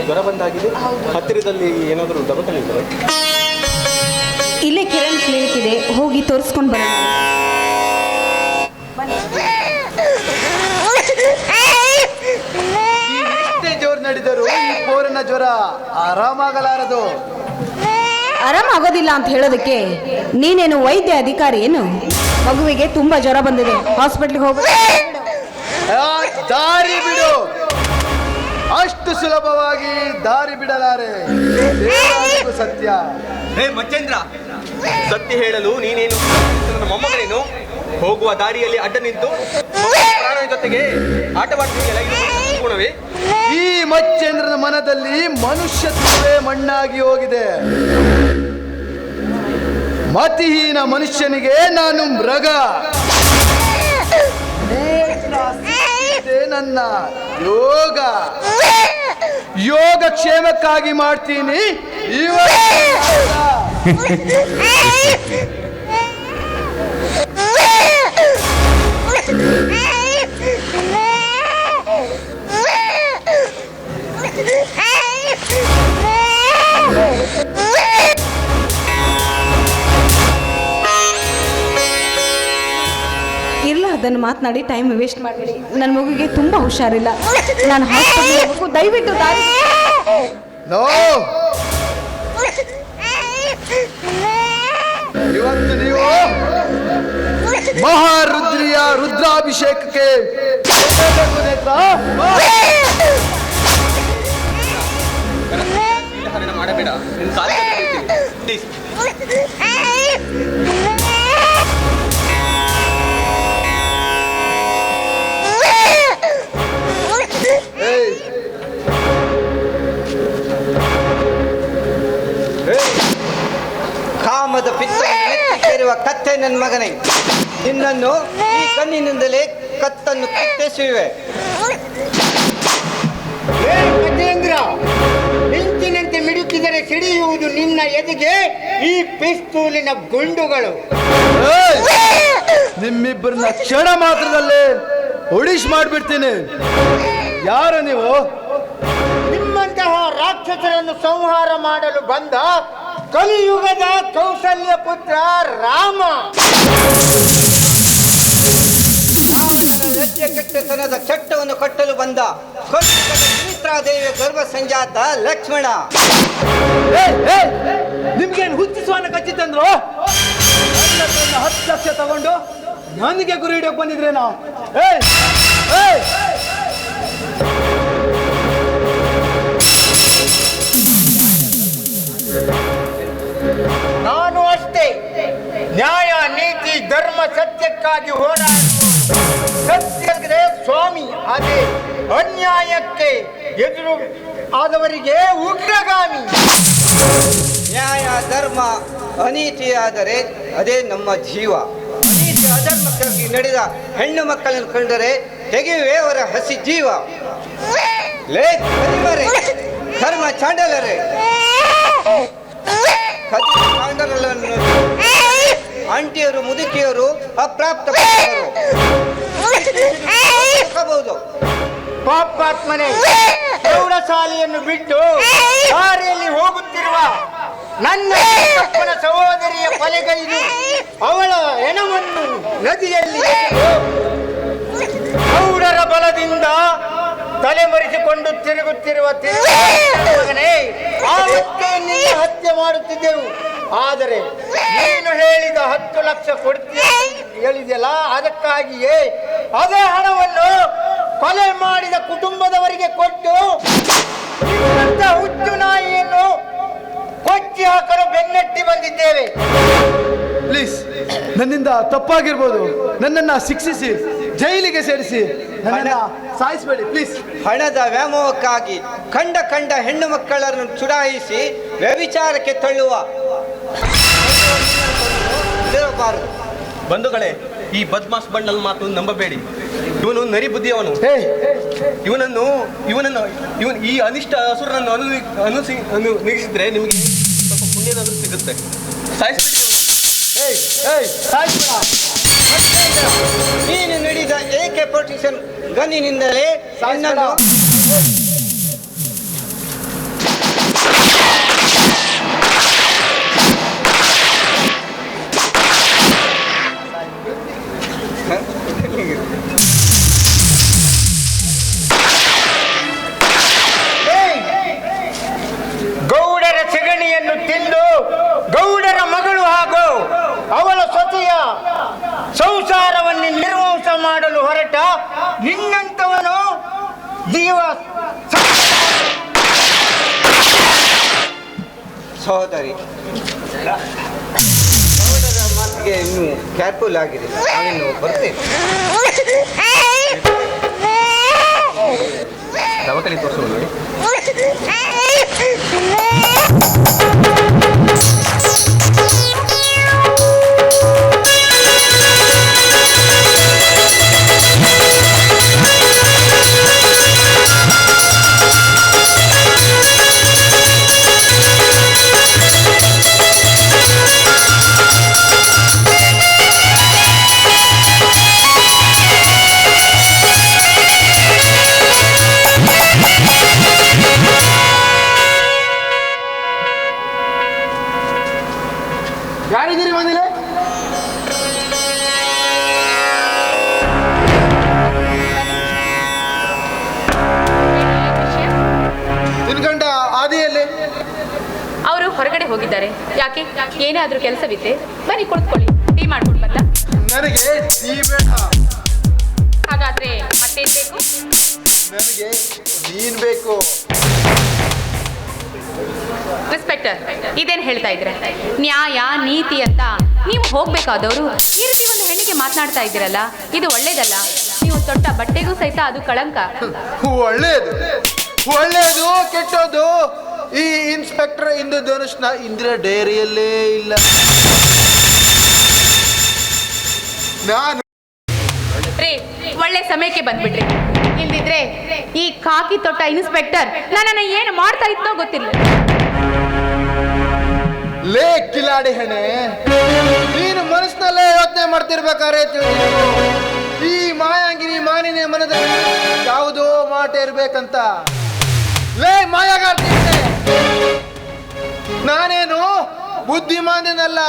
ಜ್ವರ ಬಂದಾಗಿದೆ. ಹತ್ತಿರದಲ್ಲಿ ಏನಾದರೂ ದವಾಖಾನೆ ಇದ್ದರೆ? ಇಲ್ಲೇ ಕಿರಣ್ ಕ್ಲಿನಿಕ್ ಇದೆ, ಹೋಗಿ ತೋರಿಸ್ಕೊಂಡು ಬರೋಣ. ಎಷ್ಟೇ ಜೋರು ನಡೆದರು ಈ ಪೋರನ ಜ್ವರ ಆರಾಮಾಗಲಾರದು. ಆರಾಮಾಗೋದಿಲ್ಲ ಅಂತ ಹೇಳೋದಕ್ಕೆ ನೀನೇನು ವೈದ್ಯ ಅಧಿಕಾರಿ ಏನು? ಮಗುವಿಗೆ ತುಂಬಾ ಜ್ವರ ಬಂದಿದೆ, ಹಾಸ್ಪಿಟ್ಲಿಗೆ ಹೋಗ. ದಾರಿ ಬಿಡು, ಅಷ್ಟು ಸುಲಭವಾಗಿ ದಾರಿ ಬಿಡಲಾರೆ. ಸತ್ಯ. ಹೇ ಮಚ್ಚೇಂದ್ರ, ಸತ್ಯ ಹೇಳಲು ನೀನೇನು ನನ್ನ ಮೊಮ್ಮಗನೇನು? ಹೋಗುವ ದಾರಿಯಲ್ಲಿ ಅಡ್ಡ ನಿಂತು ಪ್ರಾಣದ ಜೊತೆಗೆ ಆಟವಾಡ್ತೀಯಲ್ಲ, ಇದು ಗುಣವೇ? ಈ ಮಚ್ಚೇಂದ್ರನ ಮನದಲ್ಲಿ ಮನುಷ್ಯತ್ವವೇ ಮಣ್ಣಾಗಿ ಹೋಗಿದೆ. ಮತಿಹೀನ ಮನುಷ್ಯನಿಗೆ ನಾನು ಮೃಗ. ನನ್ನ ಯೋಗ ಕ್ಷೇಮಕ್ಕಾಗಿ ಮಾಡ್ತೀನಿ. ಇಲ್ಲ, ಅದನ್ನು ಮಾತನಾಡಿ ಟೈಮ್ ವೇಸ್ಟ್ ಮಾಡಬೇಡಿ. ನನ್ನ ಮಗುಗೆ ತುಂಬ ಹುಷಾರಿಲ್ಲ, ನಾನು ಹಾಸ್ಪಿಟಲ್ ಹೋಗಬೇಕು. ದಯವಿಟ್ಟು ದಾರಿ. ನೋ, ಇವತ್ತು ನೀವು ಮಹಾರುದ್ರಿಯ ರುದ್ರಾಭಿಷೇಕಕ್ಕೆ ಮಾಡಬೇಡ. ಕಾಮದ ಪಿತ್ತೇರುವ ಕತ್ತೆ ನನ್ನ ಮಗನೇ, ನಿನ್ನನ್ನು ಈ ಕಣ್ಣಿನಿಂದಲೇ ಕತ್ತನ್ನು ಕಿತ್ತೆಸುವೆ. ಗಜೇಂದ್ರ, ಮಿಂಚಿನಂತೆ ಮಿಡುಕಿದರೆ ಸಿಡಿಯುವುದು ನಿನ್ನ ಎದೆಗೆ ಈ ಪಿಸ್ತೂಲಿನ ಗುಂಡುಗಳು. ನಿಮ್ಮಿಬ್ಬರನ್ನ ಕ್ಷಣ ಮಾತ್ರದಲ್ಲೇ ಒಡಿಶ್ ಮಾಡಿಬಿಡ್ತೀನಿ. ಯಾರು ನೀವು? ನಿಮ್ಮಂತಹ ರಾಕ್ಷಸರನ್ನು ಸಂಹಾರ ಮಾಡಲು ಬಂದ ಕಲಿಯುಗದ ಕೌಸಲ್ಯ ಪುತ್ರ ರಾಮ. ಲಜ್ಜೆ ಕೆಟ್ಟತನದ ಚಟ್ಟವನ್ನು ಕಟ್ಟಲು ಬಂದ ಸುಮಿತ್ರಾದೇವಿಯ ಗರ್ಭ ಸಂಜಾತ ಲಕ್ಷ್ಮಣ. ನಿಮ್ಗೇನು ಹುಚ್ಚಿಸುವನ್ನ ಕಚ್ಚಿತ್ತಂದ್ರು? 10 ಲಕ್ಷ ತಗೊಂಡು ನನಗೆ ಗುರಿ ಹಿಡಿಯೋಕೆ ಬಂದಿದ್ರೇನೋ? ನಾನು ಅಷ್ಟೇ ನ್ಯಾಯ ನೀತಿ ಧರ್ಮ ಸತ್ಯಕ್ಕಾಗಿ ಹೋರಾಡ. ಸತ್ಯಕ್ಕೆ ಸ್ವಾಮಿ, ಅದೇ ಅನ್ಯಾಯಕ್ಕೆ ಎದುರು ಆದವರಿಗೆ ಉಗ್ರಗಾಮಿ. ನ್ಯಾಯ ಧರ್ಮ ಅನೀತಿಯಾದರೆ ಅದೇ ನಮ್ಮ ಜೀವ. ಅನೀತಿ ಅಧರ್ಮಕ್ಕಾಗಿ ನಡೆದ ಹೆಣ್ಣು ಮಕ್ಕಳನ್ನು ಕಂಡರೆ ತೆಗೆಯುವೆ ಅವರ ಹಸಿ ಜೀವ. ಲೇ ಕಲಿವರೆ, ಧರ್ಮ ಚಾಂಡಲರೇ, ಆಂಟಿಯರು ಮುದುಕಿಯರು ಅಪ್ರಾಪ್ತ ಪಾಪಾತ್ಮನೆ, ಪ್ರೌಢಶಾಲೆಯನ್ನು ಬಿಟ್ಟು ದಾರಿಯಲ್ಲಿ ಹೋಗುತ್ತಿರುವ ನನ್ನ ಅಪ್ಪನ ಸಹೋದರಿಯ ಕೊಲೆಗೈದು ಅವಳ ಹೆಣವನ್ನು ನದಿಯಲ್ಲಿ ಪ್ರೌಢರ ಬಲದಿಂದ ತಲೆಮರೆಸಿಕೊಂಡು ತಿರುಗುತ್ತಿರುವ ಮಗನೇ, ಆವತ್ತೇ ನಿನ್ನ ಹತ್ಯೆ ಮಾಡುತ್ತಿದ್ದೆವು. ಆದರೆ ನೀನು ಹೇಳಿದ 10 ಲಕ್ಷ ಕೊಡ್ತೀಯ ಹೇಳಿದೆಯಲ್ಲ, ಅದಕ್ಕಾಗಿಯೇ ಅದೇ ಹಣವನ್ನು ಕೊಲೆ ಮಾಡಿದ ಕುಟುಂಬದವರಿಗೆ ಕೊಟ್ಟು ಹುಚ್ಚು ನಾಯಿಯನ್ನು ಕೊಚ್ಚಿ ಹಾಕಲು ಬೆನ್ನಟ್ಟಿ ಬಂದಿದ್ದೇವೆ. ಪ್ಲೀಸ್, ನನ್ನಿಂದ ತಪ್ಪಾಗಿರ್ಬೋದು, ನನ್ನನ್ನ ಶಿಕ್ಷಿಸಿ ಜೈಲಿಗೆ ಸೇರಿಸಿ, ನನ್ನನ್ನ ಸಾಯಿಸಬೇಡಿ ಪ್ಲೀಸ್. ಹಣದ ವ್ಯಾಮೋಹಕ್ಕಾಗಿ ಕಂಡ ಹೆಣ್ಣು ಮಕ್ಕಳನ್ನು ಚುಡಾಯಿಸಿ ವ್ಯಭಿಚಾರಕ್ಕೆ ತಳ್ಳುವ ಬಂಧುಗಳೇ, ಈ ಬದ್ಮಾಸ್ ಬಂಡಲ್ ಮಾತು ನಂಬಬೇಡಿ. ಇವನು ನರಿ ಬುದ್ಧಿಯವನು. ಇವನು ಈ ಅನಿಷ್ಟ ಹಸುರನ್ನು ನಿಗಿಸಿದ್ರೆ ನಿಮಗೆ ಸ್ವಲ್ಪ ಪುಣ್ಯನಾದ್ರೂ ಸಿಗುತ್ತೆ. ನೀನು ನೀಡಿದ AK-47 ಗನ್ನಿನಿಂದಲೇ ಜೀವ ಸಹೋದರಿ ಸಹೋದರ ಮಾತಿಗೆ ಇನ್ನು ಕೇರ್ಫುಲ್ ಆಗಿರಿ. ನಾನಿನ್ನು ಬರ್ತೇನೆ. ದವಾಖಾನೆ ತೋರಿಸೋದು ನೋಡಿ. ಯಾರಿದ್ದೀರಿ ಬಂದಿಲ್ಲ? ನಿನ್ಗಂಡ ಆದಿಯಲ್ಲಿ ಅವರು ಹೊರಗಡೆ ಹೋಗಿದ್ದಾರೆ. ಯಾಕೆ? ಏನಾದ್ರೂ ಕೆಲಸವಿತ್ತೆ? ಬನ್ನಿ ಕುಳಿತುಕೊಳ್ಳಿ, ಟೀ ಮಾಡ್ಕೊಂಡು ಬರಲ್ಲ? ನನಗೆ ಟೀ ಬೇಡ. ಹಾಗಾದ್ರೆ ಮತ್ತೇನ್ ಬೇಕು? ನನಗೆ ನೀನ್ ಬೇಕು. ಇನ್ಸ್ಪೆಕ್ಟರ್, ಇದೇನು ಹೇಳ್ತಾ ಇದ್ರೆ? ನ್ಯಾಯ ನೀತಿ ಅಂತ ನೀವು ಹೋಗ್ಬೇಕಾದವರು ಈ ರೀತಿ ಒಂದು ಹೆಣ್ಣಿಗೆ ಮಾತನಾಡ್ತಾ ಇದ್ದೀರಲ್ಲ, ಇದು ಒಳ್ಳೇದಲ್ಲ. ನೀವು ತೊಟ್ಟ ಬಟ್ಟೆಗೂ ಸಹಿತ ಅದು ಕಳಂಕ. ಒಳ್ಳೇದು ಕೆಟ್ಟೋದು ಈ ಇನ್ಸ್ಪೆಕ್ಟರ್ ಇಂದ್ರಧನುಷ್ನ ಇಂದಿರಾ ಡೈರಿಯಲ್ಲೇ ಇಲ್ಲ. ನಾನು ರೇ, ಒಳ್ಳೆ ಸಮಯಕ್ಕೆ ಬಂದ್ಬಿಟ್ರಿ. ಇಲ್ದಿದ್ರೆ ಈ ಕಾಕಿ ತೊಟ್ಟ ಇನ್ಸ್ಪೆಕ್ಟರ್ ನನ್ನನ್ನು ಏನು ಮಾಡ್ತಾ ಇದ್ನೋ ಗೊತ್ತಿಲ್ಲ. ಲೇ ಕಿಲಾಡಿ ಹೆಣೆ, ನೀನು ಮನಸ್ಸಿನಲ್ಲೇ ಯೋಚನೆ ಮಾಡ್ತಿರ್ಬೇಕಾದ್ರೆ ಈ ಮಾಯಾಂಗಿನಿ ಮಾನಿನ ಮನದಲ್ಲಿ ಯಾವುದೋ ಮಾಟ ಇರ್ಬೇಕಂತ. ಲೇ ಮಾಯಾಗಾರ್ತಿ, ನಾನೇನು ಬುದ್ಧಿಮಾಂದ್ಯನಲ್ಲ,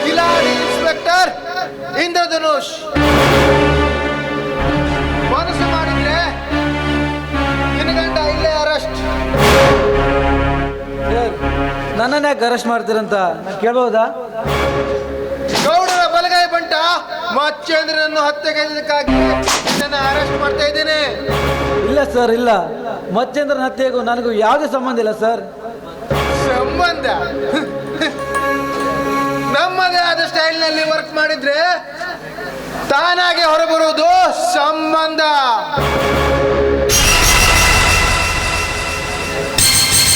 ಕಿಲಾಡಿ ಇನ್ಸ್ಪೆಕ್ಟರ್ ಇಂದ್ರಧನುಷ್. ಮನಸ್ಸು ಮಾಡಿದ್ರೆ ನಿನಗಂಟ ಇಲ್ಲೇ ಅರೆಸ್ಟ್. ನನ್ನನ್ನು ಯಾಕೆ ಅರೆಸ್ಟ್ ಮಾಡ್ತೀರಂತ ನಾನು ಕೇಳ್ಬೋದಾ? ಗೌಡರ ಬಲಗೈ ಬಂಟ ಮಚ್ಚೇಂದ್ರನನ್ನು ಹತ್ಯೆಗೈದಕ್ಕಾಗಿ ನನ್ನ ಅರೆಸ್ಟ್ ಮಾಡ್ತಾ ಇದ್ದೇನೆ. ಇಲ್ಲ ಸರ್, ಇಲ್ಲ. ಮಚ್ಚೇಂದ್ರನ ಹತ್ಯೆಗೂ ನನಗೂ ಯಾವುದೇ ಸಂಬಂಧ ಇಲ್ಲ ಸರ್. ಸಂಬಂಧ ನಮ್ಮದೇ ಆದ ಸ್ಟೈಲ್ನಲ್ಲಿ ವರ್ಕ್ ಮಾಡಿದ್ರೆ ತಾನಾಗೆ ಹೊರಬರುವುದು ಸಂಬಂಧ.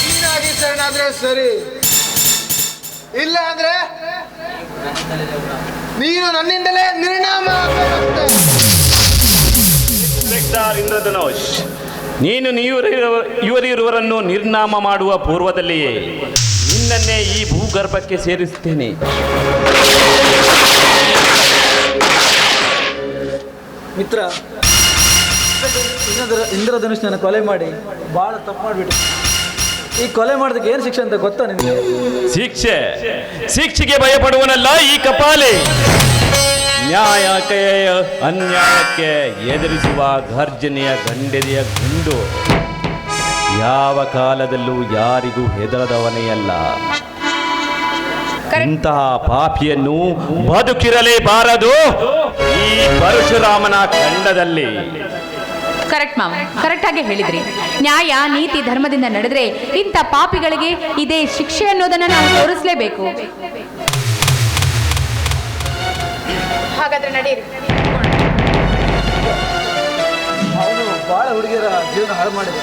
ನೀನಾಗಿ ಶರಣಾದ್ರೆ ಸರಿ, ಇಲ್ಲ ಅಂದ್ರೆ ನೀನು ನನ್ನಿಂದಲೇ ನಿರ್ಣಾಮ ಆಗಬೇಕಾಗುತ್ತೆ. ಇನ್ಸ್ಪೆಕ್ಟರ್ ಇಂದ್ರಧನುಷ್, ನೀನು ಇವರಿರುವರನ್ನು ನಿರ್ನಾಮ ಮಾಡುವ ಪೂರ್ವದಲ್ಲಿಯೇ ನಿನ್ನನ್ನೇ ಈ ಭೂಗರ್ಭಕ್ಕೆ ಸೇರಿಸುತ್ತೇನೆ. ಮಿತ್ರ, ಇಂದ್ರಧನುಷ್ನ ಕೊಲೆ ಮಾಡಿ ಭಾಳ ತಪ್ಪು ಮಾಡಿಬಿಟ್ಟು ಈ ಕೊಲೆ ಮಾಡೋದಕ್ಕೆ ಏನು ಶಿಕ್ಷೆ ಅಂತ ಗೊತ್ತಾ ನಿನಗೆ? ಶಿಕ್ಷೆಗೆ ಭಯಪಡುವನಲ್ಲ ಈ ಕಪಾಲಿ. ನ್ಯಾಯಕ್ಕೆ ಅನ್ಯಾಯಕ್ಕೆ ಎದುರಿಸುವ ಗರ್ಜನೆಯ ಗಂಡೆದೆಯ ಗುಂಡು ಯಾವ ಕಾಲದಲ್ಲೂ ಯಾರಿಗೂ ಹೆದರದವನೇ ಅಲ್ಲ. ಇಂತಹ ಪಾಪಿಯನ್ನು ಬದುಕಿರಲೇಬಾರದು ಈ ಪರಶುರಾಮನ ಖಂಡದಲ್ಲಿ. ಕರೆಕ್ಟ್ ಮಾವ, ಕರೆಕ್ಟ್ ಆಗಿ ಹೇಳಿದ್ರಿ. ನ್ಯಾಯ ನೀತಿ ಧರ್ಮದಿಂದ ನಡೆದ್ರೆ ಇಂಥ ಪಾಪಿಗಳಿಗೆ ಇದೇ ಶಿಕ್ಷೆ ಅನ್ನೋದನ್ನ ನಾವು ತೋರಿಸಲೇಬೇಕು. ಹಾಗಾದ್ರೆ ನಡೀರಿ. ಅವನು ಭಾಳ ಹುಡುಗಿಯರ ಜೀವನ ಹಾಳು ಮಾಡಿದ,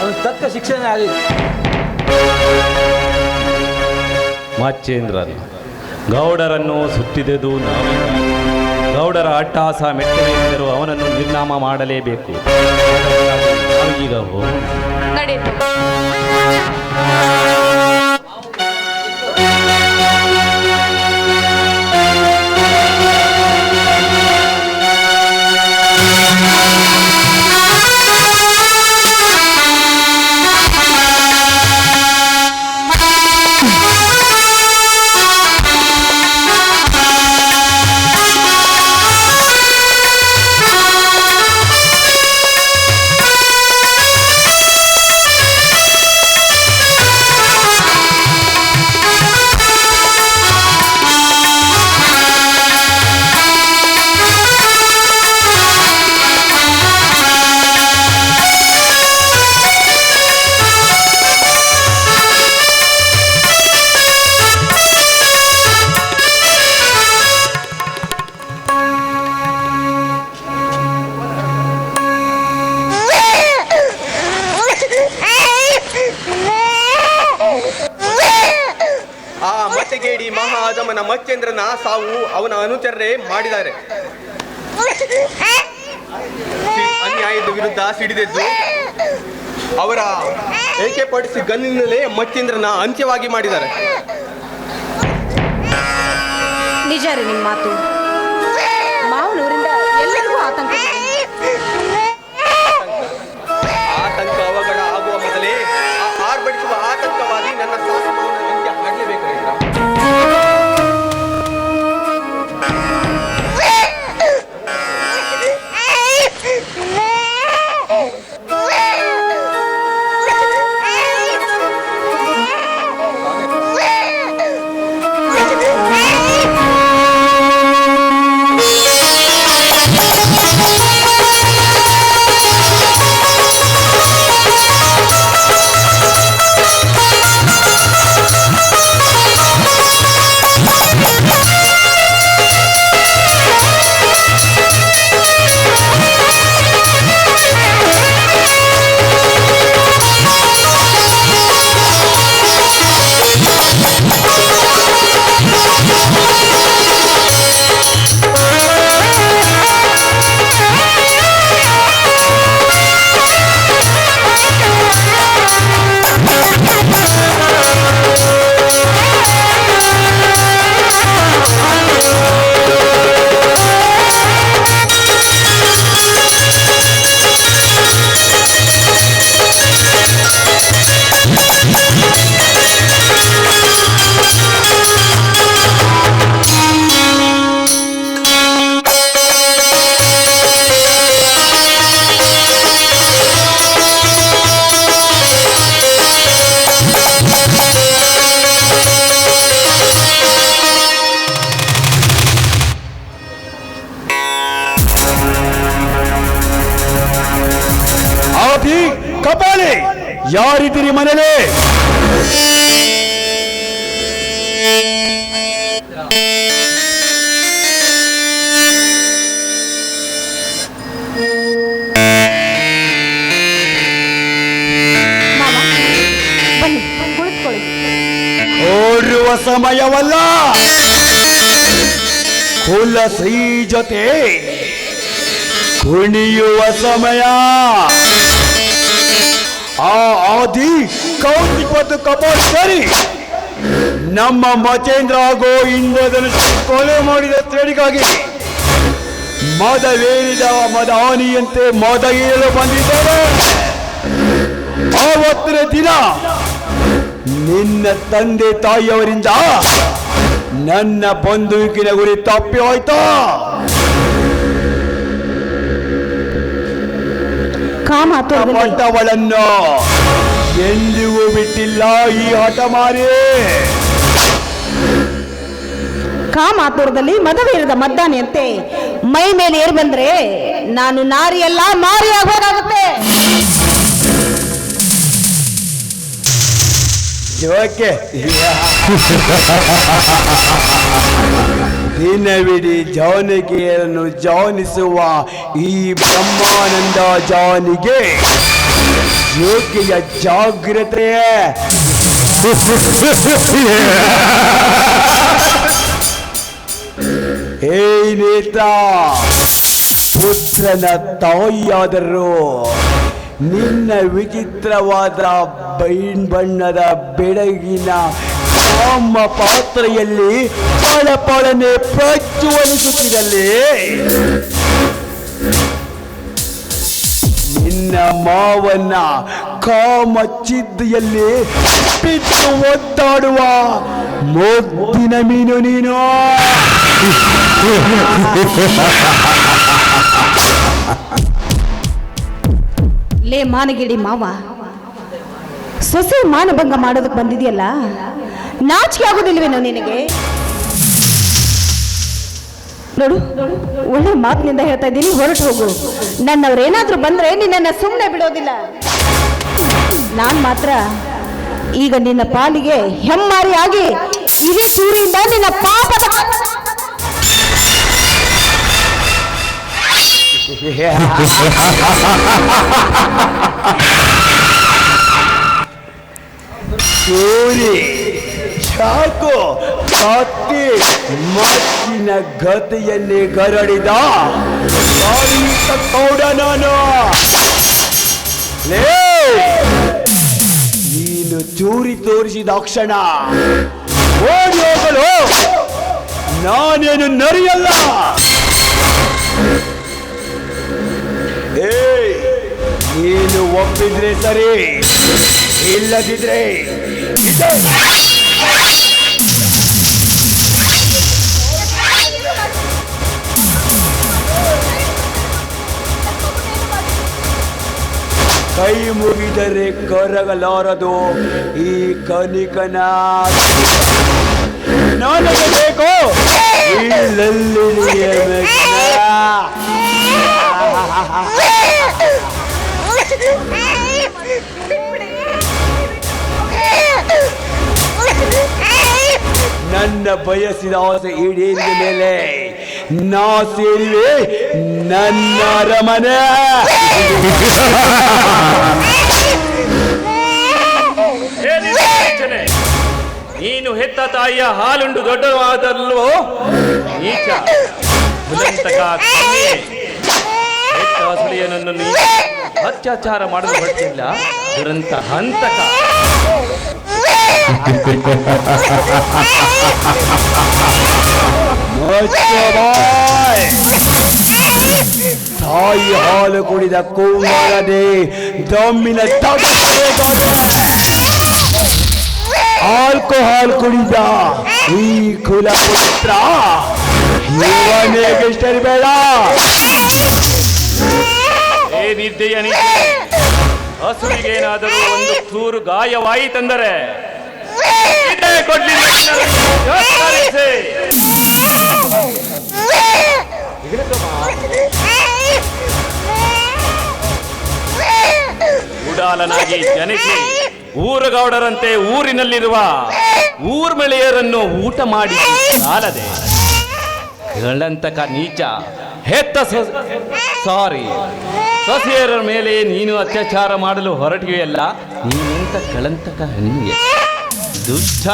ಅವನು ತಕ್ಕ ಶಿಕ್ಷೆನೇ ಆಗಿದೆ. ಮಚ್ಚೇಂದ್ರನ್ ಗೌಡರನ್ನು ಸುತ್ತಿದುದು ನಾವೇ. ಗೌಡರ ಅಟ್ಟಹಾಸ ಮೆಟ್ಟನೆಂದರೂ ಅವನನ್ನು ನಿರ್ನಾಮ ಮಾಡಲೇಬೇಕು. ಈಗ ಹೋಗೋಣ. ನಡೀರಿ. ಮಾತೆಗೇಡಿ ಮಹಾಧಮನ ಮಚ್ಚೇಂದ್ರನ ಸಾವು ಅವನ ಅನುಚರರೇ ಮಾಡಿದ್ದಾರೆ. ಅನ್ಯಾಯದ ವಿರುದ್ಧ ಸಿಡಿದೆದ್ದು ಅವರ AK-47 ಗನ್ನಿನಲ್ಲೇ ಮಚ್ಚೇಂದ್ರನ ಅಂತ್ಯವಾಗಿ ಮಾಡಿದ್ದಾರೆ. ನಿಜ ರೀ ನಿಮ್ಮ ಮಾತು. ಮಾವನೂರಿಂದ ಎಲ್ಲರಿಗೂ ಆತಂಕ ಆತಂಕ ಅವಘಡ ಆಗುವ ಮೊದಲೇ ಆರ್ಭಟಿಸುವ ಆತಂಕವಾದಿ ನನ್ನ ಸಾಹಸವನ್ನು ಅಂತ್ಯ ಮಾಡಲೇಬೇಕು. ಕಪಾಲಿ ಯಾರಿದ್ದೀರಿ ಮನೇಲಿ? ಬನ್ನಿ ಕುಳಿತುಕೊಳ್ಳಿ. ಓಡುವ ಸಮಯವಲ್ಲ, ಕುಲ ಶ್ರೀ ಜೊತೆ ಕುಣಿಯುವ ಸಮಯ. ಆ ಆದಿ ಕೌತಿಪತ್ತು ಕಪಾಲ್ ಸರಿ ನಮ್ಮ ಮಚೇಂದ್ರ ಆಗೋ ಇಂದ್ರಧನುಷ್ಯ ಕೊಲೆ ಮಾಡಿದ ತ್ರೇಡಿಗಾಗಿ ಮದವೇರಿದ ಮದಾನಿಯಂತೆ ಮದ ಏರಲು ಬಂದಿದ್ದಾರೆ. ಆವತ್ತಿನ ದಿನ ನಿನ್ನ ತಂದೆ ತಾಯಿಯವರಿಂದ ನನ್ನ ಬಂದೂಕಿನ ಗುರಿ ತಪ್ಪಿ ಹೋಯ್ತಾ? ಪಟ್ಟವಳನ್ನು ಎಂದಿಗೂ ಬಿಟ್ಟಿಲ್ಲ ಈ ಹಠಮಾರಿ. ಕಾಮಾತುರದಲ್ಲಿ ಮದವೇರಿದ ಮದ್ದಾನೆಯಂತೆ ಮೈ ಮೇಲೆ ಏರ್ ಬಂದ್ರೆ ನಾನು ನಾರಿಯಲ್ಲ ಮಾರಿ ಆಗಬೇಕಾಗುತ್ತೆ. ಜೋಕೆ ದಿನವಿಡೀ ಜಾನಕಿಯರನ್ನು ಜಾನಿಸುವ ಈ ಬ್ರಹ್ಮಾನಂದ ಜಾನಿಗೆ ಯೋಗ್ಯ ಜಾಗ್ರತೆ. ಹೇ ನೇತ್ರ, ಪುತ್ರನ ತಾಯಿಯಾದರೂ ನಿನ್ನ ವಿಚಿತ್ರವಾದ ಬಣ್ಣದ ಬೆಳಗಿನ ಕಾಮ ಪಾತ್ರೆಯಲ್ಲಿ ಪಳಪಳನೆ ಪ್ರಜ್ವಲಿಸುತ್ತಿರಲಿ ನಿನ್ನ ಮಾವನ್ನ ಕಾಮ ಚಿದ್ದೆಯಲ್ಲಿ ಬಿಟ್ಟು ಒದ್ದಾಡುವ ಮುದ್ದಿನ ಮೀನು ನೀನು. ಲೇ ಮಾನಗಿಡಿ ಮಾವ, ಸೊಸೆ ಮಾನಭಂಗ ಮಾಡೋದಕ್ಕೆ ಬಂದಿದೆಯಲ್ಲ, ನಾಚಿಕೆ ಆಗೋದಿಲ್ವೇನೋ ನಿನಗೆ? ನೋಡು, ಒಳ್ಳೆ ಮಾತಿನಿಂದ ಹೇಳ್ತಾ ಇದ್ದೀನಿ, ಹೊರಟು ಹೋಗು. ನನ್ನವ್ರೇನಾದ್ರೂ ಬಂದ್ರೆ ನಿನ್ನನ್ನು ಸುಮ್ಮನೆ ಬಿಡೋದಿಲ್ಲ. ನಾನು ಮಾತ್ರ ಈಗ ನಿನ್ನ ಪಾಲಿಗೆ ಹೆಮ್ಮಾರಿಯಾಗಿ ಇದೇ ಸೂರಿಯಿಂದ ನಿನ್ನ ಪಾಪದ ಸೂರಿ ಸಾಕು ಕತ್ತಿ ಮಚ್ಚಿನ ಗತಿಯಲ್ಲಿ ಗರಡಿದ ಗೌಡ ನಾನು. ನೀನು ಚೂರಿ ತೋರಿಸಿದ ಕ್ಷಣ ಓಡಿ ಹೋಗಲು ನಾನೇನು ನರಿಯಲ್ಲ. ನೀನು ಒಪ್ಪಿದ್ರೆ ಸರಿ, ಇಲ್ಲದಿದ್ರೆ ಕೈ ಮುಗಿದರೆ ಕರಗಲಾರದು ಈ ಕನಿಕನ. ನನಗೆ ಬೇಕು ಇಲ್ಲಲ್ಲಿ ನನ್ನ ಬಯಸಿದ ಆಸೆ ಈಡೇರಿದ ಮೇಲೆ ನಾ ಸೇರಿವೆ ನನ್ನ ಅರಮನೆ. ನೀನು ಹೆತ್ತ ತಾಯಿಯ ಹಾಲುಂಡು ದೊಡ್ಡವಾದಲ್ವೋ ನೀಚ ದುರಂತಕ. ಹೆತ್ತ ಸುಳಿಯನನ್ನು ನೀನು ಅತ್ಯಾಚಾರ ಮಾಡಲು ಬರ್ತಿಲ್ಲ, ದುರಂತ ಹಂತಕ. ತಾಯಿ ಹಾಲು ಕುಡಿದ ಕೂಗಾರದೆ ದಮ್ಮಿನ ಆಲ್ಕೋಹಾಲ್ ಕುಡಿದ ಈ ಕುಲಪುತ್ರ ಇವನಿಗೆಷ್ಟರಿ ಬೇಡ. ಹಸುವಿಗೇನಾದರೂ ಒಂದು ಚೂರು ಗಾಯವಾಯಿತೆಂದರೆ ಉಡಾಲನಾಗಿ ಜನಿಸಿ ಊರುಗೌಡರಂತೆ ಊರಿನಲ್ಲಿರುವ ಊರ್ಮಿಳೆಯರನ್ನು ಊಟ ಮಾಡಿ ಸಾಲದೆ ಗಳ್ಳಂತಕ ನೀಚ ಹೆತ್ತ ಸೊಸೆಯರ ಮೇಲೆ ನೀನು ಅತ್ಯಾಚಾರ ಮಾಡಲು ಹೊರಟಿವೆಯಲ್ಲ, ನೀನೆಂತ ಕಳಂತಕ ಹೆಣ್ಣಿಗೆ ದುಷ್ಟ.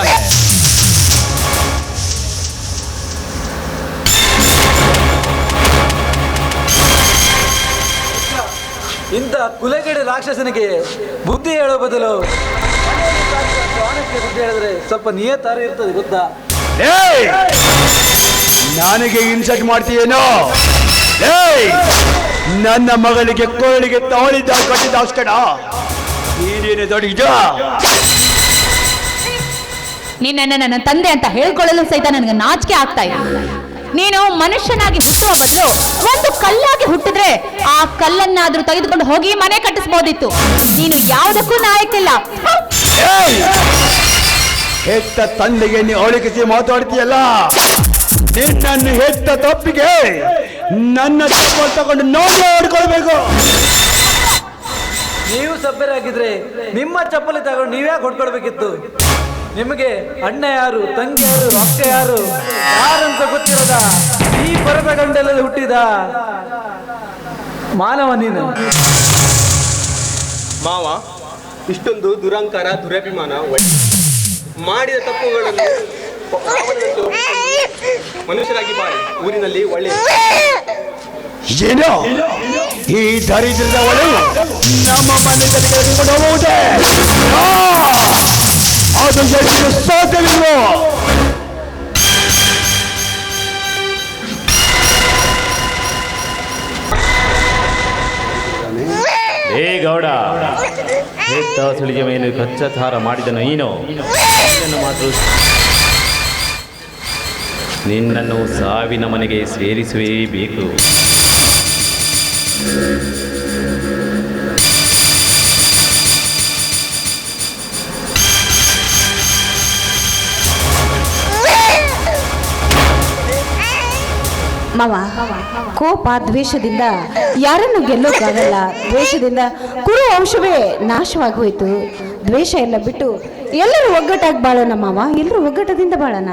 ಇಂಥ ಕುಲಗೆಡೆ ರಾಕ್ಷಸನಿಗೆ ಬುದ್ಧಿ ಹೇಳೋ ಬದಲು ಬುದ್ಧಿ ಹೇಳಿದ್ರೆ ಸ್ವಲ್ಪ ನಿಯತ್ತಾರು ಇರ್ತದೆ ಗೊತ್ತಾ? ನನಗೆ ಇನ್ಸಲ್ಟ್ ಮಾಡ್ತೀಯೇನೋ? ನನ್ನ ಮಗಳಿಗೆ ಕೋಳಿಗೆ ತಾಳಿದ ಕಟ್ಟಿದ ಅಷ್ಟಡ ನೀನೇನು ದೊಡ್ಡ. ನಿನ್ನನ್ನು ನನ್ನ ತಂದೆ ಅಂತ ಹೇಳ್ಕೊಳ್ಳಲು ಸಹಿತ ನನಗೆ ನಾಚಿಕೆ ಆಗ್ತಾ ಇದೆ. ನೀನು ಮನುಷ್ಯನಾಗಿ ಹುಟ್ಟುವ ಬದಲು ಒಂದು ಕಲ್ಲಾಗಿ ಹುಟ್ಟಿದ್ರೆ ಆ ಕಲ್ಲನ್ನಾದ್ರೂ ತೆಗೆದುಕೊಂಡು ಹೋಗಿ ಮನೆ ಕಟ್ಟಿಸಬಹುದಿತ್ತು. ನೀನು ಯಾವುದಕ್ಕೂ ನಾಯಕಿಲ್ಲ. ಹೆತ್ತ ತಂದೆಗೆ ನೀ ಅವಳಿಗಿಸಿ ಮಾತಾಡ್ತೀಯಲ್ಲ, ನಿನ್ನನ್ನು ಹೆತ್ತ ತಪ್ಪಿಗೆ ನನ್ನ ಚಪ್ಪಲ್ ತಗೊಂಡು ನೋಡಿ ಹೊಡ್ಕೊಳ್ಬೇಕು. ನೀವು ಸಭ್ಯರಾಗಿದ್ರೆ ನಿಮ್ಮ ಚಪ್ಪಲಿ ತಗೊಂಡು ನೀವ್ಯಾಕೆ ಹೊಡ್ಕೊಳ್ಬೇಕಿತ್ತು? ನಿಮಗೆ ಅಣ್ಣ ಯಾರು, ತಂಗಿ ಯಾರು, ಅಕ್ಕ ಯಾರು ಯಾರಂತ ಗೊತ್ತಿರೋದ? ಈ ಪರದ ಗಂಡಲ್ಲಿ ಹುಟ್ಟಿದ ಮಾನವ ನೀನು. ಮಾವ, ಇಷ್ಟೊಂದು ದುರಂಕಾರ, ದುರಭಿಮಾನ, ಮಾಡಿದ ತಪ್ಪುಗಳನ್ನು ಮನುಷ್ಯರಾಗಿ ಬಾಳಿ ಊರಿನಲ್ಲಿ ಒಳ್ಳೆಯ ಏನೋ ಈ ದರಿದ್ರದವಳು ನಮ್ಮ ಮನೆಯಲ್ಲಿ ಕರೆದುಕೊಂಡು ಹೋಗುವುದೇ? ಅದು ಎಷ್ಟು ಸಾಧ್ಯವಿಲ್ವೋ? ಹೇ ಗೌಡ, ಹೆತ್ತ ಸುಳಿಗೆ ಮೇಲೆ ಕಚ್ಚಾಚಾರ ಮಾಡಿದ ನೀನು ಮಾತ್ರ ನಿನ್ನನ್ನು ಸಾವಿನ ಮನೆಗೆ ಸೇರಿಸಲೇಬೇಕು. ಮಾವ, ಕೋಪ ದ್ವೇಷದಿಂದ ಯಾರನ್ನು ಗೆಲ್ಲೋಕ್ಕಾಗಲ್ಲ. ದ್ವೇಷದಿಂದ ಕುರು ವಂಶವೇ ನಾಶವಾಗಿ ಹೋಯ್ತು. ದ್ವೇಷ ಎಲ್ಲ ಬಿಟ್ಟು ಎಲ್ಲರೂ ಒಗ್ಗಟ್ಟಾಗಿ ಬಾಳೋಣ ಮಾವ, ಎಲ್ಲರೂ ಒಗ್ಗಟ್ಟದಿಂದ ಬಾಳೋಣ.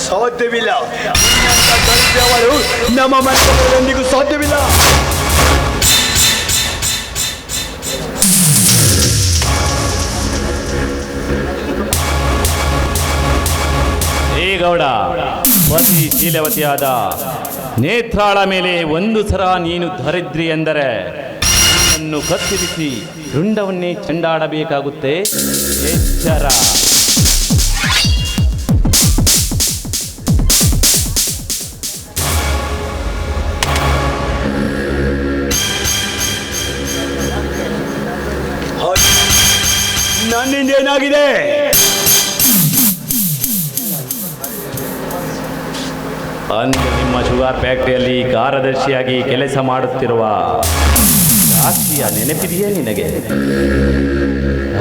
ಸಾಧ್ಯವಿಲ್ಲ. ನಿನ್ನಂಥ ದರಿದ್ರವರು ನಮ್ಮ ಮನೆಯವರೊಂದಿಗೂ ಸಾಧ್ಯವಿಲ್ಲ. ಏ ಗೌಡ, ಪತಿ ಶೀಲವತಿಯಾದ ನೇತ್ರಾಳ ಮೇಲೆ ಒಂದು ಸಲ ನೀನು ಧರಿದ್ರಿ ಎಂದರೆ ನಿನ್ನನ್ನು ಕತ್ತರಿಸಿ ರುಂಡವನ್ನೇ ಚೆಂಡಾಡಬೇಕಾಗುತ್ತೆ. ಎಚ್ಚರ. ನನ್ನಿಂದ ಏನಾಗಿದೆ? ಅಂದು ನಿಮ್ಮ ಶುಗರ್ ಫ್ಯಾಕ್ಟರಿಯಲ್ಲಿ ಕಾರ್ಯದರ್ಶಿಯಾಗಿ ಕೆಲಸ ಮಾಡುತ್ತಿರುವ ಸಾಕ್ಷಿಯ ನೆನಪಿದೆಯೇ ನಿನಗೆ?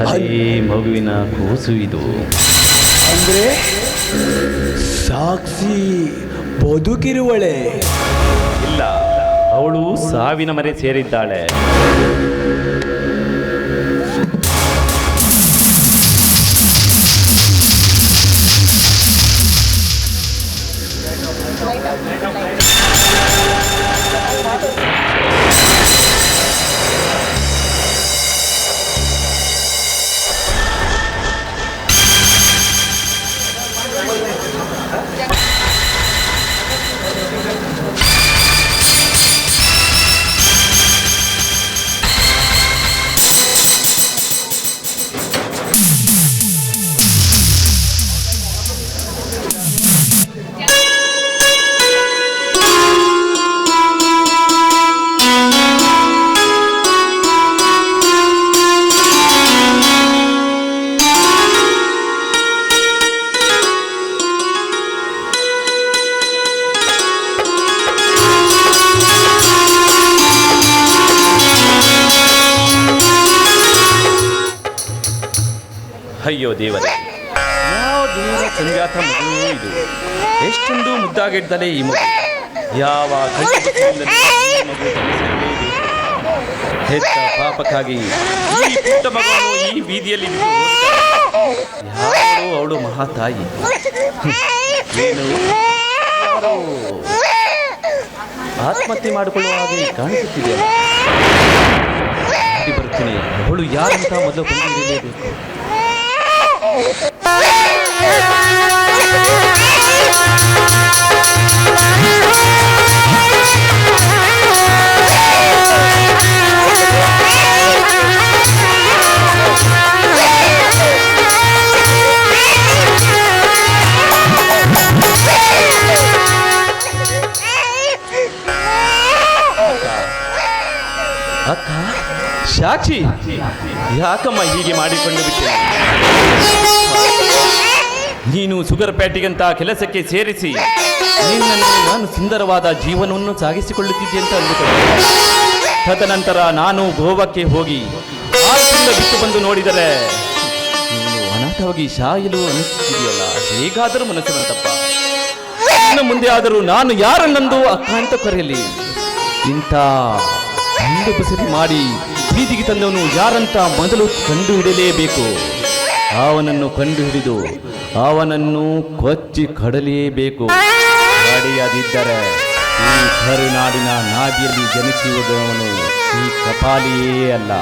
ಅದೇ ಮಗುವಿನ ಕೂಸು ಇದು. ಅಂದ್ರೆ ಸಾಕ್ಷಿ ಬದುಕಿರುವಳೆ? ಇಲ್ಲ, ಅವಳು ಸಾವಿನ ಮರೆ ಸೇರಿದ್ದಾಳೆ. ಅಯ್ಯೋ ದೇವರೇ, ಯಾವ ದೇವರ ಸಂಜಾತ ಮಗು ಇದು? ಎಷ್ಟೊಂದು ಮುದ್ದಾಗಿದ್ದಲೇ ಈ ಮಗು. ಯಾವ ಕಣ್ಣು ಮಗು ಜನಿಸಿರಲೇಬೇಕು. ಹೆತ್ತ ಪಾಪಕ್ಕಾಗಿ ಈ ಪುಟ್ಟ ಮಗುವನ್ನು ಈ ಬೀದಿಯಲ್ಲಿ ಬಿಟ್ಟು ಹೋಗಿದ್ದಾಳೆ. ಯಾರು ಅವಳು ಮಹಾತಾಯಿ? ಏನು ಯಾರೋ ಆತ್ಮಹತ್ಯೆ ಮಾಡಿಕೊಳ್ಳುವ ಹಾಗೆ ಕಾಣಿಸುತ್ತಿದೆಯಲ್ಲ. ಬರ್ತೀನಿ, ಅವಳು ಯಾರಂತ ಮೊದಲು ಬಂದಿರಲೇಬೇಕು. ಅಕ್ಕ, ಸಾಕ್ಷಿ, ಯಾಕಮ್ಮ ಹೀಗೆ ಮಾಡಿಕೊಂಡು ಬಿಟ್ಟೆ? ನೀನು ಶುಗರ್ ಪ್ಯಾಟಿಗಂತ ಕೆಲಸಕ್ಕೆ ಸೇರಿಸಿ ನಿನ್ನನ್ನು ನಾನು ಸುಂದರವಾದ ಜೀವನವನ್ನು ಸಾಗಿಸಿಕೊಳ್ಳುತ್ತಿದ್ದೆ ಅಂತ ಅಂದುಕೊಂಡೆ. ತದನಂತರ ನಾನು ಗೋವಾಕ್ಕೆ ಹೋಗಿ 6 ತಿಂಗಳು ಬಿಟ್ಟು ಬಂದು ನೋಡಿದರೆ ನೀನು ಅನಾಥವಾಗಿ ಸಾಯಲು ಅನಿಸುತ್ತಿದೆಯಲ್ಲ. ಹೇಗಾದರೂ ಮನಸ್ಸಿನಂತಪ್ಪ, ಇನ್ನು ಮುಂದೆ ಆದರೂ ನಾನು ಯಾರನ್ನೊಂದು ಅಕ್ಕ ಅಂತ ಕರೆಯಲಿ? ಇಂಥ ಗಂಡು ಬಸರಿ ಮಾಡಿ ಬೀದಿಗೆ ತಂದವನು ಯಾರಂತ ಮೊದಲು ಕಂಡು ಹಿಡಲೇಬೇಕು. ಅವನನ್ನು ಕಂಡು ಹಿಡಿದು ಅವನನ್ನು ಕೊಚ್ಚಿ ಕಡಲೇಬೇಕು. ನಡೆಯದಿದ್ದರೆ ಈ ಕರುನಾಡಿನ ನಾಡಿಯಲ್ಲಿ ಜನಿಸುವುದವನು ಈ ಕಪಾಲಿಯೇ ಅಲ್ಲ.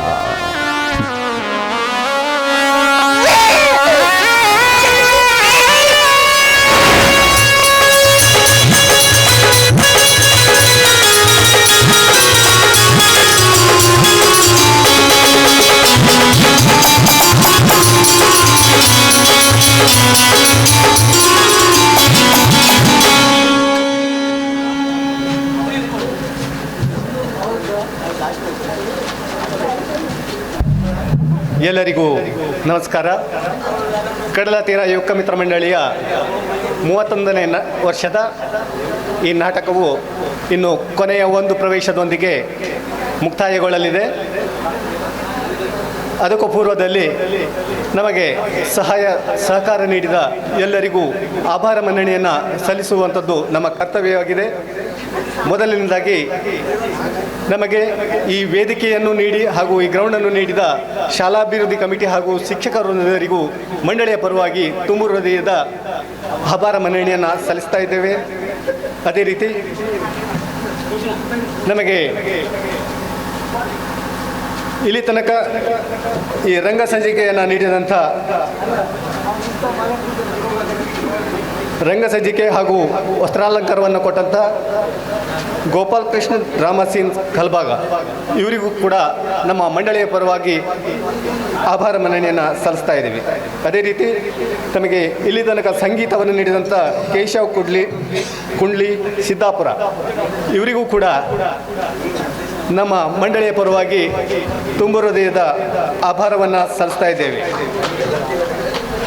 ಎಲ್ಲರಿಗೂ ನಮಸ್ಕಾರ. ಕಡಲ ತೀರ ಯುವಕ ಮಿತ್ರ ಮಂಡಳಿಯ 31ನೇ ವರ್ಷದ ಈ ನಾಟಕವು ಇನ್ನು ಕೊನೆಯ ಒಂದು ಪ್ರವೇಶದೊಂದಿಗೆ ಮುಕ್ತಾಯಗೊಳ್ಳಲಿದೆ. ಅದಕ್ಕೂ ಪೂರ್ವದಲ್ಲಿ ನಮಗೆ ಸಹಕಾರ ನೀಡಿದ ಎಲ್ಲರಿಗೂ ಆಭಾರ ಮನ್ನಣೆಯನ್ನು ಸಲ್ಲಿಸುವಂಥದ್ದು ನಮ್ಮ ಕರ್ತವ್ಯವಾಗಿದೆ. ಮೊದಲನೇದಾಗಿ ನಮಗೆ ಈ ವೇದಿಕೆಯನ್ನು ನೀಡಿ ಹಾಗೂ ಈ ಗ್ರೌಂಡನ್ನು ನೀಡಿದ ಶಾಲಾಭಿವೃದ್ಧಿ ಕಮಿಟಿ ಹಾಗೂ ಶಿಕ್ಷಕರೆಲ್ಲರಿಗೂ ಮಂಡಳಿಯ ಪರವಾಗಿ ತುಂಬು ಹೃದಯದ ಆಭಾರ ಮನ್ನಣೆಯನ್ನು ಸಲ್ಲಿಸ್ತಾ ಇದ್ದೇವೆ. ಅದೇ ರೀತಿ ನಮಗೆ ಇಲ್ಲಿ ತನಕ ಈ ರಂಗ ಸಂಚಿಕೆಯನ್ನು ನೀಡಿದಂಥ ರಂಗ ಸಜ್ಜಿಕೆ ಹಾಗೂ ವಸ್ತ್ರಾಲಂಕಾರವನ್ನು ಕೊಟ್ಟಂಥ ಗೋಪಾಲ್ ಕೃಷ್ಣ ರಾಮಸಿಂಗ್ ಕಲ್ಬಾಗ ಇವರಿಗೂ ಕೂಡ ನಮ್ಮ ಮಂಡಳಿಯ ಪರವಾಗಿ ಆಭಾರ ಮನ್ನಣೆಯನ್ನು ಸಲ್ಲಿಸ್ತಾ ಇದ್ದೀವಿ. ಅದೇ ರೀತಿ ತಮಗೆ ಇಲ್ಲಿ ತನಕ ಸಂಗೀತವನ್ನು ನೀಡಿದಂಥ ಕೇಶವ್ ಕುಂಡ್ಲಿ ಸಿದ್ದಾಪುರ ಇವರಿಗೂ ಕೂಡ ನಮ್ಮ ಮಂಡಳಿಯ ಪರವಾಗಿ ತುಂಬು ಹೃದಯದ ಆಭಾರವನ್ನು ಸಲ್ಲಿಸ್ತಾ ಇದ್ದೇವೆ.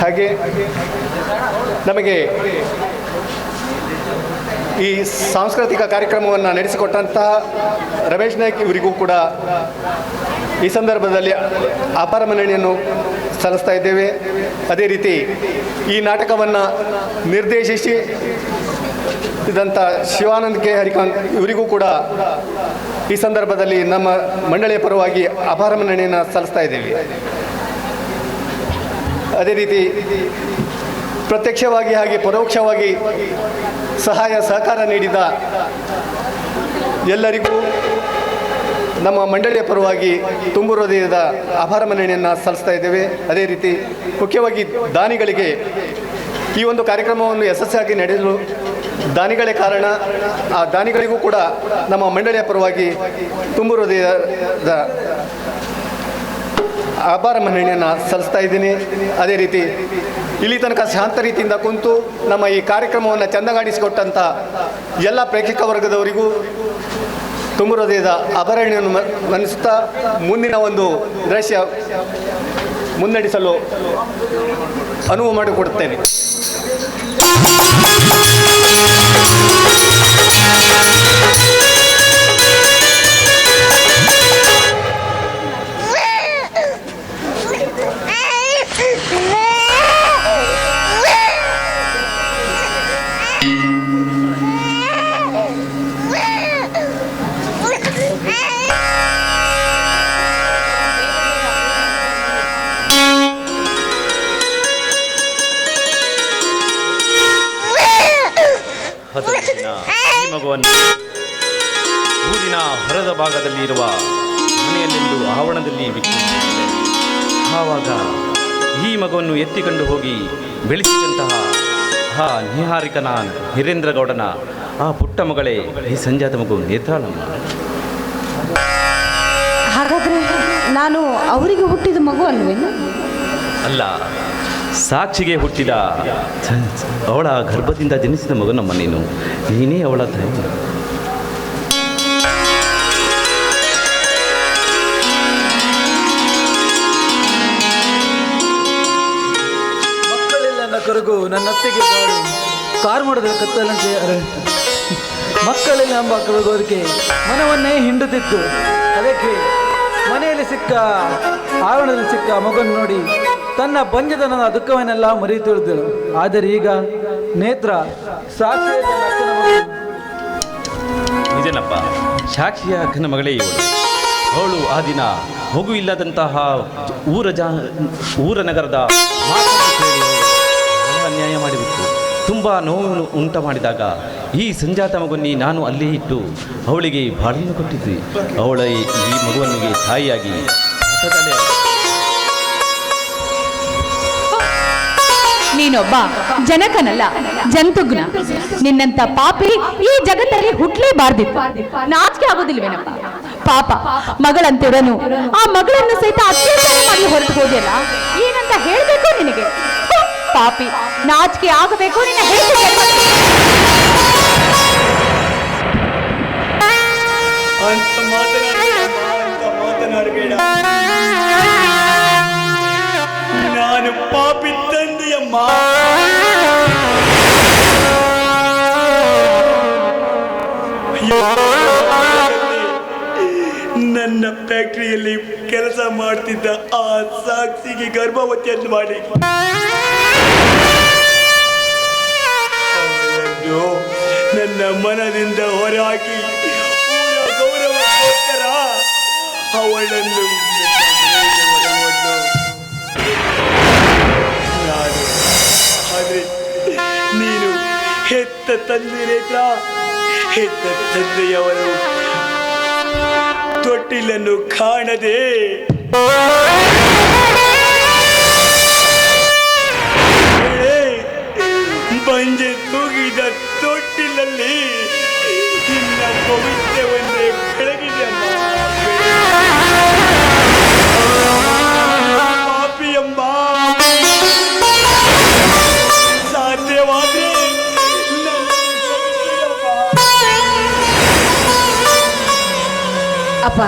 ಹಾಗೆ ನಮಗೆ ಈ ಸಾಂಸ್ಕೃತಿಕ ಕಾರ್ಯಕ್ರಮವನ್ನು ನಡೆಸಿಕೊಟ್ಟಂತಹ ರಮೇಶ್ ನಾಯ್ಕ್ ಇವರಿಗೂ ಕೂಡ ಈ ಸಂದರ್ಭದಲ್ಲಿ ಆಭಾರ ಮನ್ನಣೆಯನ್ನು ಸಲ್ಲಿಸ್ತಾ ಇದ್ದೇವೆ. ಅದೇ ರೀತಿ ಈ ನಾಟಕವನ್ನು ನಿರ್ದೇಶಿಸಿ ಇದಂಥ ಶಿವಾನಂದ್ ಕೆ ಹರಿಕಾಂತ್ ಇವರಿಗೂ ಕೂಡ ಈ ಸಂದರ್ಭದಲ್ಲಿ ನಮ್ಮ ಮಂಡಳಿಯ ಪರವಾಗಿ ಆಭಾರ ಮನ್ನಣೆಯನ್ನು ಸಲ್ಲಿಸ್ತಾ ಇದ್ದೇವೆ. ಅದೇ ರೀತಿ ಪ್ರತ್ಯಕ್ಷವಾಗಿ ಹಾಗೆ ಪರೋಕ್ಷವಾಗಿ ಸಹಕಾರ ನೀಡಿದ ಎಲ್ಲರಿಗೂ ನಮ್ಮ ಮಂಡಳಿಯ ಪರವಾಗಿ ತುಂಬು ಹೃದಯದ ಆಭಾರ ಮನ್ನಣೆಯನ್ನು ಸಲ್ಲಿಸ್ತಾ ಇದ್ದೇವೆ. ಅದೇ ರೀತಿ ಮುಖ್ಯವಾಗಿ ದಾನಿಗಳಿಗೆ ಈ ಒಂದು ಕಾರ್ಯಕ್ರಮವನ್ನು ಯಶಸ್ವಿಯಾಗಿ ನಡೆಸಲು ದಾನಿಗಳೇ ಕಾರಣ. ಆ ದಾನಿಗಳಿಗೂ ಕೂಡ ನಮ್ಮ ಮಂಡಳಿಯ ಪರವಾಗಿ ತುಂಬು ಹೃದಯದ ಆಭಾರ ಮನ್ನಣೆಯನ್ನು ಸಲ್ಲಿಸ್ತಾ ಇದ್ದೀನಿ. ಅದೇ ರೀತಿ ಇಲ್ಲಿ ತನಕ ಶಾಂತ ರೀತಿಯಿಂದ ಕುಂತು ನಮ್ಮ ಈ ಕಾರ್ಯಕ್ರಮವನ್ನು ಚೆಂದಗಾಣಿಸಿಕೊಟ್ಟಂಥ ಎಲ್ಲ ಪ್ರೇಕ್ಷಕ ವರ್ಗದವರಿಗೂ ತುಂಬು ಹೃದಯದ ಆಭರಣೆಯನ್ನು ಮನ್ನಿಸುತ್ತಾ ಮುಂದಿನ ಒಂದು ದೃಶ್ಯ ಮುನ್ನಡೆಸಲು ಅನುವು ಮಾಡಿಕೊಡುತ್ತೇನೆ. ಈ ಮಗುವನ್ನು ಊರಿನ ಹೊರದ ಭಾಗದಲ್ಲಿ ಇರುವ ಮನೆಯಲ್ಲೆಂದು ಆವರಣದಲ್ಲಿ ಬಿಟ್ಟಿದ್ದಾರೆ. ಆವಾಗ ಈ ಮಗುವನ್ನು ಎತ್ತಿಕೊಂಡು ಹೋಗಿ ಬೆಳೆಸಿದಂತಹ ಆ ನಿಹಾರಿಕನ ಹಿರೇಂದ್ರಗೌಡನ ಆ ಪುಟ್ಟ ಮಗಳೇ ಈ ಸಂಜಾತ ಮಗು ನೇತ್ರಾಳಮ್ಮ. ಹಾಗಾದ್ರೆ ನಾನು ಅವರಿಗೆ ಹುಟ್ಟಿದ ಮಗು ಅಲ್ವೇನು? ಅಲ್ಲ, ಸಾಕ್ಷಿಗೆ ಹುಟ್ಟಿದ ಅವಳ ಗರ್ಭದಿಂದ ಜನಿಸಿದ ಮಗು ನಮ್ಮ ನೀನೇ ಅವಳ ತಾಯಿ. ಮಕ್ಕಳಿಲ್ಲ ಕರಗು ನನ್ನತ್ತಿಗೆ ಬಾಳು ಕಾರ್ಮಡದ ಕತ್ತಲಂತೆ ಅರಳಿತು. ಮಕ್ಕಳಿಲ್ಲ ಎಂಬ ಕರಗೋರಿಕೆ ಮನವನ್ನೇ ಹಿಂಡುತ್ತಿತ್ತು. ಅದಕ್ಕೆ ಮನೆಯಲ್ಲಿ ಸಿಕ್ಕ ಆವರಣದಲ್ಲಿ ಸಿಕ್ಕ ಮಗನ್ನು ನೋಡಿ ತನ್ನ ಬಂಜತನದ ದುಃಖವನ್ನೆಲ್ಲ ಮರೆಯುತ್ತಿಳಿದಳು. ಆದರೆ ಈಗ ನೇತ್ರ ಸಾಕ್ಷಿಯ ನಿಜನಪ್ಪ, ಸಾಕ್ಷಿಯ ಅಕ್ಕನ ಮಗಳೇ ಇವಳು. ಅವಳು ಆ ದಿನ ಮಗು ಇಲ್ಲದಂತಹ ಊರ ನಗರದ ಅನ್ಯಾಯ ಮಾಡಿಬಿಟ್ಟು ತುಂಬ ನೋವು ಉಂಟು ಮಾಡಿದಾಗ ಈ ಸಂಜಾತ ಮಗುವನ್ನಿ ನಾನು ಅಲ್ಲೇ ಇಟ್ಟು ಅವಳಿಗೆ ಬಾಳನ್ನು ಕೊಟ್ಟಿದ್ವಿ. ಅವಳ ಈ ಮಗುವನಿಗೆ ತಾಯಿಯಾಗಿ ನೀನೊಬ್ಬ ಜನಕನಲ್ಲ, ಜಂತುಗ್ನ. ನಿನ್ನಂತ ಪಾಪಿ ಈ ಜಗತ್ತಲ್ಲಿ ಹುಟ್ಲೇಬಾರ್ದಿತ್ತು. ನಾಚಿಕೆ ಆಗೋದಿಲ್ವೇನಪ್ಪ? ಪಾಪ ಮಗಳಂತಿರನು ಆ ಮಗಳನ್ನು ಸಹಿತ ಅತ್ಯಾಚಾರ ಮಾಡಿ ಹೊರಟು ಹೋದೆಯಲ್ಲ, ಏನಂತ ಹೇಳ್ಬೇಕು ನಿನಗೆ? ಪಾಪಿ, ನಾಚಿಕೆ ಆಗಬೇಕು ನಿನ್ನ ಹೇಳಿಕೆ. ಮಾತನಾಡಬೇಡ, ನಾನು ಪಾಪಿ ತಂದೆಯಮ್ಮ. ನನ್ನ ಫ್ಯಾಕ್ಟರಿಯಲ್ಲಿ ಕೆಲಸ ಮಾಡ್ತಿದ್ದ ಆ ಸಾಕ್ಷಿಗೆ ಗರ್ಭವತಿಯನ್ನು ಮಾಡಿ ನನ್ನ ಮನದಿಂದ ಹೊರಹಾಕಿ ಹೆತ್ತ ತಂದಿರೇತ್ರ ಹೆತ್ತ ತಂದೆಯವರು ತೊಟ್ಟಿಲನ್ನು ಕಾಣದೆ ಬಂಜೆ ತೂಗಿದ ತೊಟ್ಟಿಲಲ್ಲಿ ಇನ್ನ ಪವಿತ್ರವನ್ನೇ ಬೆಳಗಿದೆ ಪಾಪಿಯಮ್ಮ. ಸಾಧ್ಯವಾದ್ರೆ ಅಪ್ಪ,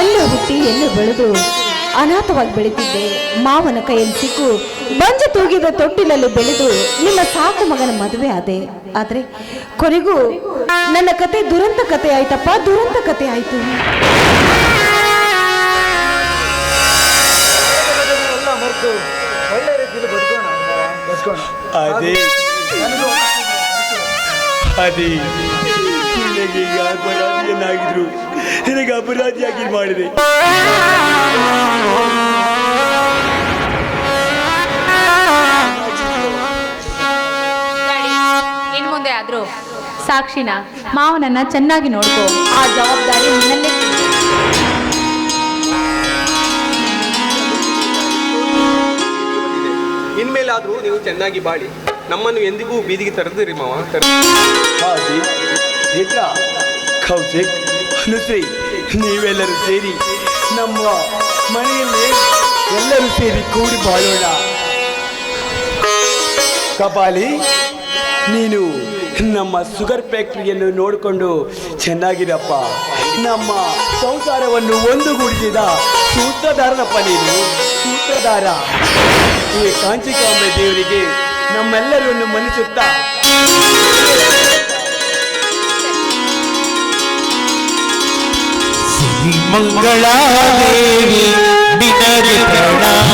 ಎಲ್ಲೂ ಹುಟ್ಟಿ ಎಲ್ಲೂ ಬೆಳೆದು ಅನಾಥವಾಗಿ ಬೆಳೀತಿದ್ದೆ. ಮಾವನ ಕೈಯಲ್ಲಿ ಸಿಕ್ಕು ಬಂಜೆ ತೂಗಿದ ತೊಟ್ಟಿಲಲ್ಲಿ ಬೆಳೆದು ನಿಮ್ಮ ಸಾಕು ಮಗನ ಮದುವೆ ಆದೆ. ಆದ್ರೆ ಕೊನೆಗೂ ನನ್ನ ಕತೆ ದುರಂತ ಕತೆ ಆಯ್ತಪ್ಪ, ದುರಂತ ಕತೆ ಆಯ್ತು. ಎಲ್ಲ ಮರೆತು ಒಳ್ಳೆ ರೀತಿಯಲ್ಲಿ ಬದುಕೋಣ. ಅದೇ ಅದೇ ನಿನಗೆ ಅಪರಾಧಿಯನ್ನಾಗಿದ್ರು ನಿನಗೆ ಅಪರಾಧಿಯಾಗಿ ಮಾಡಿದೆ. ಇನ್ ಮುಂದೆ ಆದ್ರೂ ಸಾಕ್ಷಿನ ಮಾವನನ್ನ ಚೆನ್ನಾಗಿ ನೋಡ್ಕೋ. ಆ ಜವಾಬ್ದಾರಿ ನಿನ್ನಲ್ಲೇ. ಇನ್ಮೇಲಾದ್ರೂ ನೀವು ಚೆನ್ನಾಗಿ ಬಾಳಿ ನಮ್ಮನ್ನು ಎಂದಿಗೂ ಬೀದಿಗೆ ತರದಿರಿ ಮಾವ. ಕೌಶಿಕ್, ಅನುಶ್ರೀ, ನೀವೆಲ್ಲರೂ ಸೇರಿ ನಮ್ಮ ಮನೆಯಲ್ಲಿ ಎಲ್ಲರೂ ಸೇರಿ ಕೂಡಿ ಬಾಳೋಣ. ಕಪಾಲಿ, ನೀನು ನಮ್ಮ ಶುಗರ್ ಫ್ಯಾಕ್ಟ್ರಿಯನ್ನು ನೋಡಿಕೊಂಡು ಚೆನ್ನಾಗಿರಪ್ಪ. ನಮ್ಮ ಸಂಸಾರವನ್ನು ಒಂದುಗೂಡಿಸಿದ ಸೂತ್ರಧಾರನಪ್ಪ ನೀನು, ಸೂತ್ರಧಾರ. ಈ ಕಾಂಚಿಕಾಂಬೆ ದೇವರಿಗೆ ನಮ್ಮೆಲ್ಲರನ್ನು ಮನಿಸುತ್ತಾ ಮಂಗಳಾದೇವಿ ನಿನಗೆ ಪ್ರಣಾಮ.